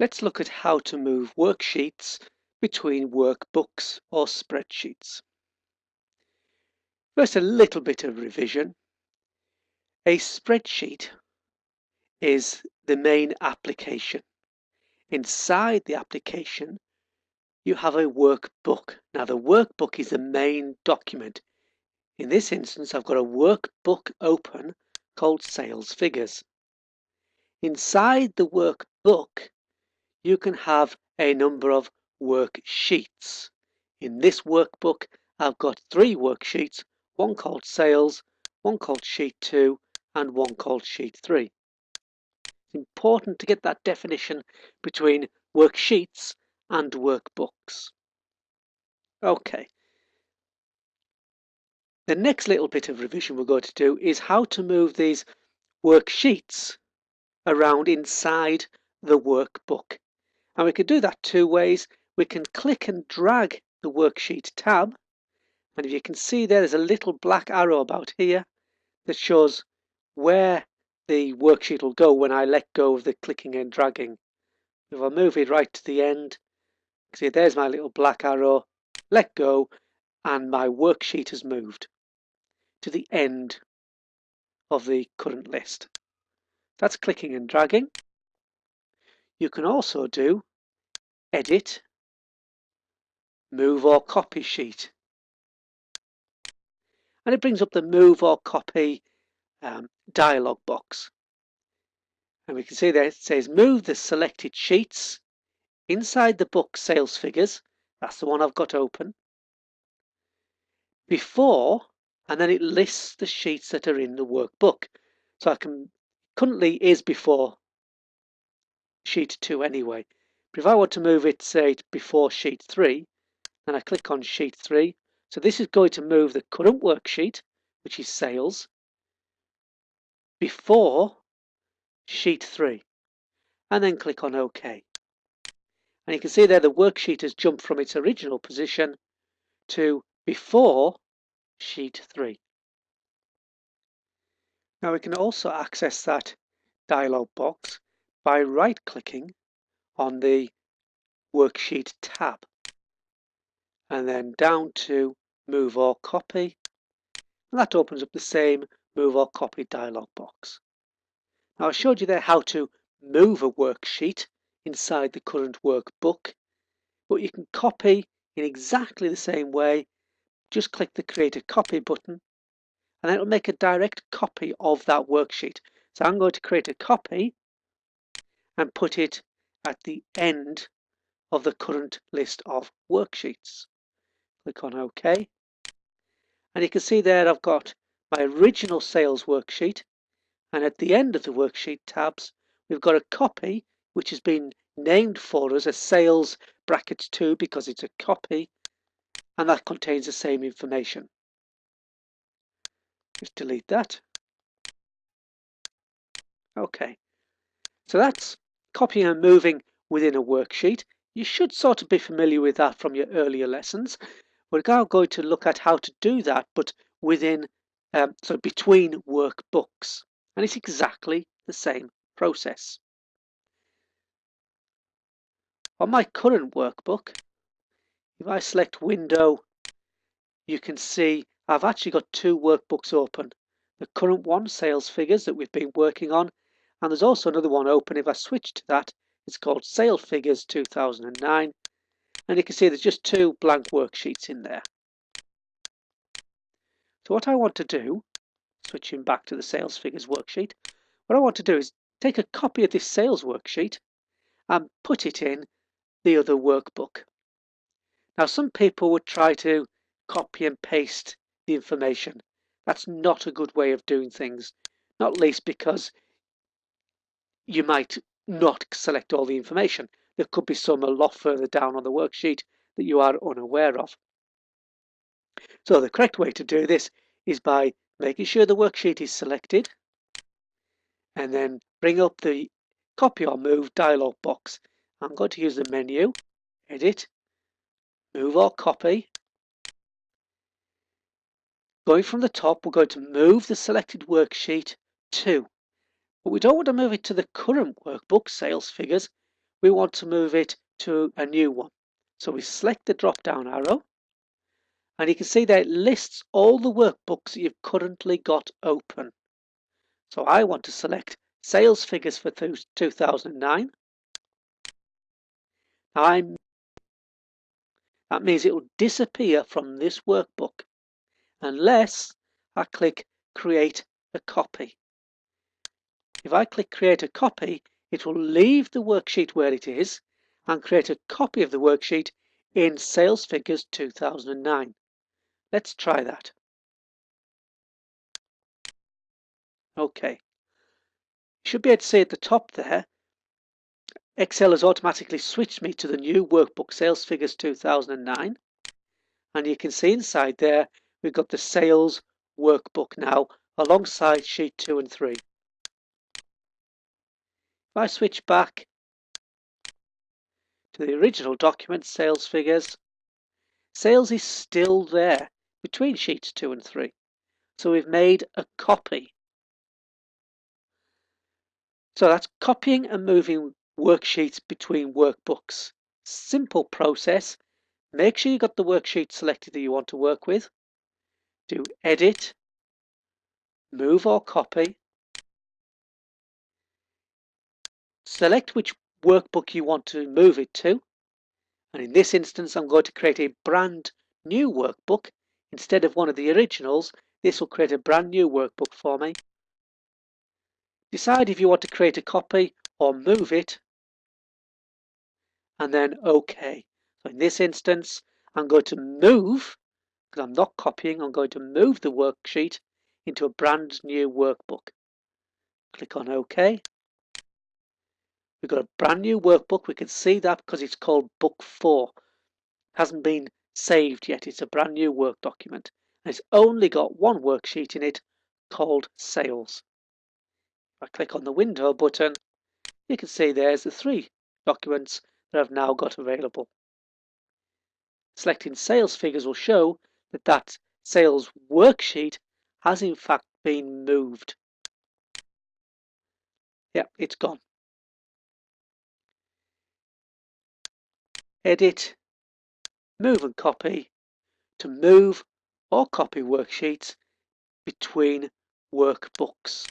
Let's look at how to move worksheets between workbooks or spreadsheets. First, a little bit of revision. A spreadsheet is the main application. Inside the application, you have a workbook. Now, the workbook is the main document. In this instance, I've got a workbook open called Sales Figures. Inside the workbook, you can have a number of worksheets. In this workbook, I've got 3 worksheets, one called Sales, one called Sheet 2, and one called Sheet 3. It's important to get that definition between worksheets and workbooks. Okay. The next little bit of revision we're going to do is how to move these worksheets around inside the workbook. And we can do that 2 ways. We can click and drag the worksheet tab. And if you can see there's a little black arrow about here that shows where the worksheet will go when I let go of the clicking and dragging. If I move it right to the end, see there's my little black arrow, let go, and my worksheet has moved to the end of the current list. That's clicking and dragging. You can also do edit, move or copy sheet. And it brings up the move or copy dialog box. And we can see there it says move the selected sheets inside the book Sales Figures. That's the one I've got open. Before, and then it lists the sheets that are in the workbook. So I can, currently is before sheet 2 anyway. But if I want to move it, say, before sheet 3, then I click on sheet 3. So this is going to move the current worksheet, which is sales, before sheet 3. And then click on OK. And you can see there the worksheet has jumped from its original position to before sheet 3. Now we can also access that dialog box by right-clicking on the worksheet tab and then down to move or copy, and that opens up the same move or copy dialog box. Now I showed you there how to move a worksheet inside the current workbook, but you can copy in exactly the same way. Just click the create a copy button and it'll make a direct copy of that worksheet. So I'm going to create a copy and put it at the end of the current list of worksheets. Click on OK. And you can see there I've got my original sales worksheet, and at the end of the worksheet tabs we've got a copy which has been named for us as sales brackets 2 because it's a copy, and that contains the same information. Just delete that. Okay, so that's copying and moving within a worksheet. You should sort of be familiar with that from your earlier lessons. We're now going to look at how to do that, but within, so between workbooks. And it's exactly the same process. On my current workbook, if I select window, you can see I've actually got 2 workbooks open. The current one, sales figures, that we've been working on, and there's also another one open. If I switch to that, it's called Sales Figures 2009, and you can see there's just 2 blank worksheets in there. So what I want to do, switching back to the Sales Figures worksheet, what I want to do is take a copy of this sales worksheet and put it in the other workbook. Now some people would try to copy and paste the information. That's not a good way of doing things, not least because you might not select all the information. There could be some a lot further down on the worksheet that you are unaware of. So the correct way to do this is by making sure the worksheet is selected and then bring up the copy or move dialog box. I'm going to use the menu, edit, move or copy. Going from the top, we're going to move the selected worksheet to, but we don't want to move it to the current workbook, sales figures. we want to move it to a new one. So we select the drop down arrow, and you can see that it lists all the workbooks that you've currently got open. So I want to select sales figures for 2009. That means it will disappear from this workbook unless I click create a copy. If I click create a copy, it will leave the worksheet where it is and create a copy of the worksheet in sales figures 2009. Let's try that. Okay. You should be able to see at the top there, Excel has automatically switched me to the new workbook sales figures 2009. And you can see inside there, we've got the sales workbook now alongside sheet 2 and 3. If I switch back to the original document, sales figures, sales is still there between sheets 2 and 3. So we've made a copy. So that's copying and moving worksheets between workbooks. Simple process. Make sure you got the worksheet selected that you want to work with. Do edit, move or copy. Select which workbook you want to move it to. And in this instance, I'm going to create a brand new workbook. Instead of one of the originals, this will create a brand new workbook for me. Decide if you want to create a copy or move it, and then OK. So in this instance, I'm going to move, because I'm not copying, I'm going to move the worksheet into a brand new workbook. Click on OK. We've got a brand new workbook. We can see that because it's called Book 4. It hasn't been saved yet. It's a brand new work document. And it's only got one worksheet in it called Sales. If I click on the Window button, you can see there's the 3 documents that I've now got available. Selecting Sales Figures will show that that Sales worksheet has in fact been moved. Yep, it's gone. Edit, move and copy to move or copy worksheets between workbooks.